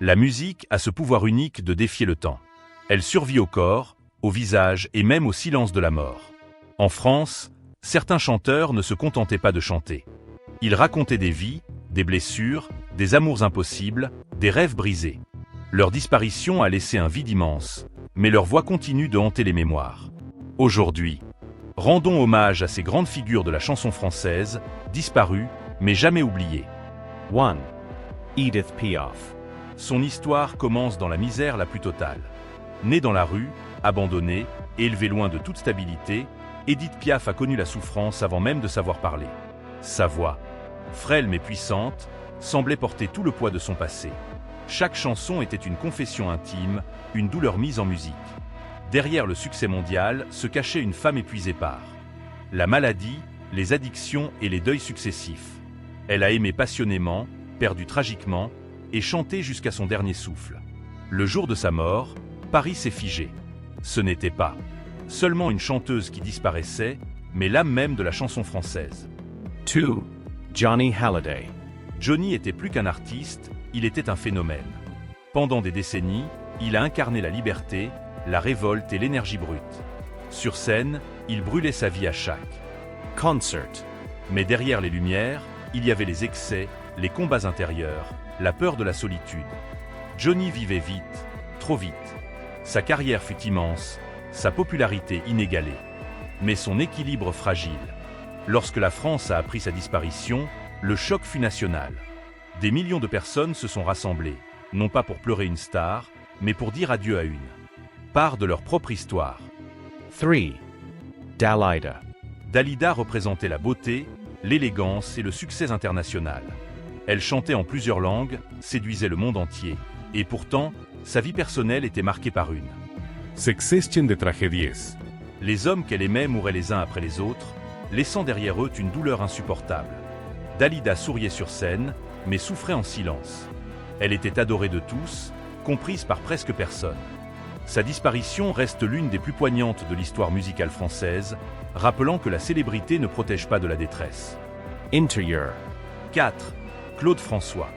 La musique a ce pouvoir unique de défier le temps. Elle survit au corps, au visage et même au silence de la mort. En France, certains chanteurs ne se contentaient pas de chanter. Ils racontaient des vies, des blessures, des amours impossibles, des rêves brisés. Leur disparition a laissé un vide immense, mais leur voix continue de hanter les mémoires. Aujourd'hui, rendons hommage à ces grandes figures de la chanson française, disparues, mais jamais oubliées. 1. Edith Piaf. Son histoire commence dans la misère la plus totale. Née dans la rue, abandonnée, élevée loin de toute stabilité, Edith Piaf a connu la souffrance avant même de savoir parler. Sa voix, frêle mais puissante, semblait porter tout le poids de son passé. Chaque chanson était une confession intime, une douleur mise en musique. Derrière le succès mondial se cachait une femme épuisée par la maladie, les addictions et les deuils successifs. Elle a aimé passionnément, perdu tragiquement, et chanté jusqu'à son dernier souffle. Le jour de sa mort, Paris s'est figé. Ce n'était pas seulement une chanteuse qui disparaissait, mais l'âme même de la chanson française. 2. Johnny Hallyday. Johnny était plus qu'un artiste, il était un phénomène. Pendant des décennies, il a incarné la liberté, la révolte et l'énergie brute. Sur scène, il brûlait sa vie à chaque concert. Mais derrière les lumières, il y avait les excès, les combats intérieurs, la peur de la solitude. Johnny vivait vite, trop vite. Sa carrière fut immense, sa popularité inégalée. Mais son équilibre fragile. Lorsque la France a appris sa disparition, le choc fut national. Des millions de personnes se sont rassemblées, non pas pour pleurer une star, mais pour dire adieu à une part de leur propre histoire. 3. Dalida. Dalida représentait la beauté, l'élégance et le succès international. Elle chantait en plusieurs langues, séduisait le monde entier, et pourtant, sa vie personnelle était marquée par une succession de tragédies. Les hommes qu'elle aimait mouraient les uns après les autres, laissant derrière eux une douleur insupportable. Dalida souriait sur scène, mais souffrait en silence. Elle était adorée de tous, comprise par presque personne. Sa disparition reste l'une des plus poignantes de l'histoire musicale française, rappelant que la célébrité ne protège pas de la détresse. Interior. 4. Claude François.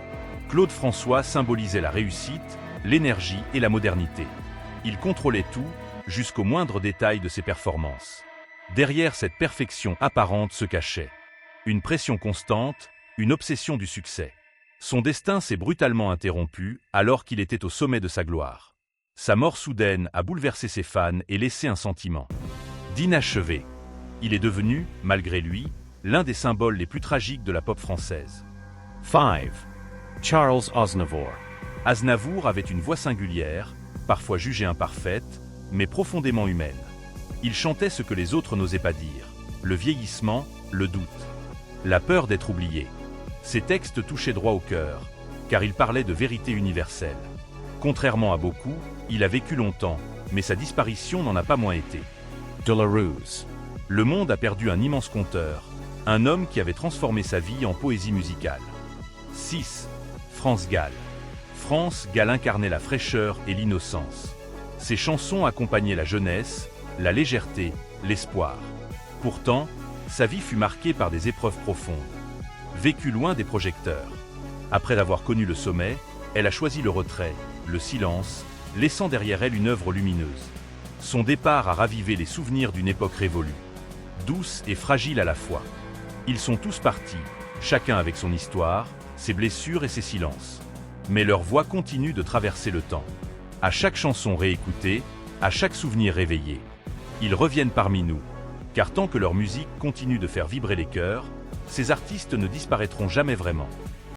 Claude François symbolisait la réussite, l'énergie et la modernité. Il contrôlait tout, jusqu'au moindre détail de ses performances. Derrière cette perfection apparente se cachait une pression constante, une obsession du succès. Son destin s'est brutalement interrompu alors qu'il était au sommet de sa gloire. Sa mort soudaine a bouleversé ses fans et laissé un sentiment d'inachevé. Il est devenu, malgré lui, l'un des symboles les plus tragiques de la pop française. 5. Charles Aznavour. Aznavour avait une voix singulière, parfois jugée imparfaite, mais profondément humaine. Il chantait ce que les autres n'osaient pas dire, le vieillissement, le doute, la peur d'être oublié. Ses textes touchaient droit au cœur, car il parlait de vérité universelle. Contrairement à beaucoup, il a vécu longtemps, mais sa disparition n'en a pas moins été. De la Rose. Le monde a perdu un immense conteur, un homme qui avait transformé sa vie en poésie musicale. 6. France Gall. France Gall incarnait la fraîcheur et l'innocence. Ses chansons accompagnaient la jeunesse, la légèreté, l'espoir. Pourtant, sa vie fut marquée par des épreuves profondes. Vécue loin des projecteurs. Après avoir connu le sommet, elle a choisi le retrait, le silence, laissant derrière elle une œuvre lumineuse. Son départ a ravivé les souvenirs d'une époque révolue. Douce et fragile à la fois. Ils sont tous partis, chacun avec son histoire, ses blessures et ses silences. Mais leur voix continue de traverser le temps. À chaque chanson réécoutée, à chaque souvenir réveillé. Ils reviennent parmi nous, car tant que leur musique continue de faire vibrer les cœurs, ces artistes ne disparaîtront jamais vraiment.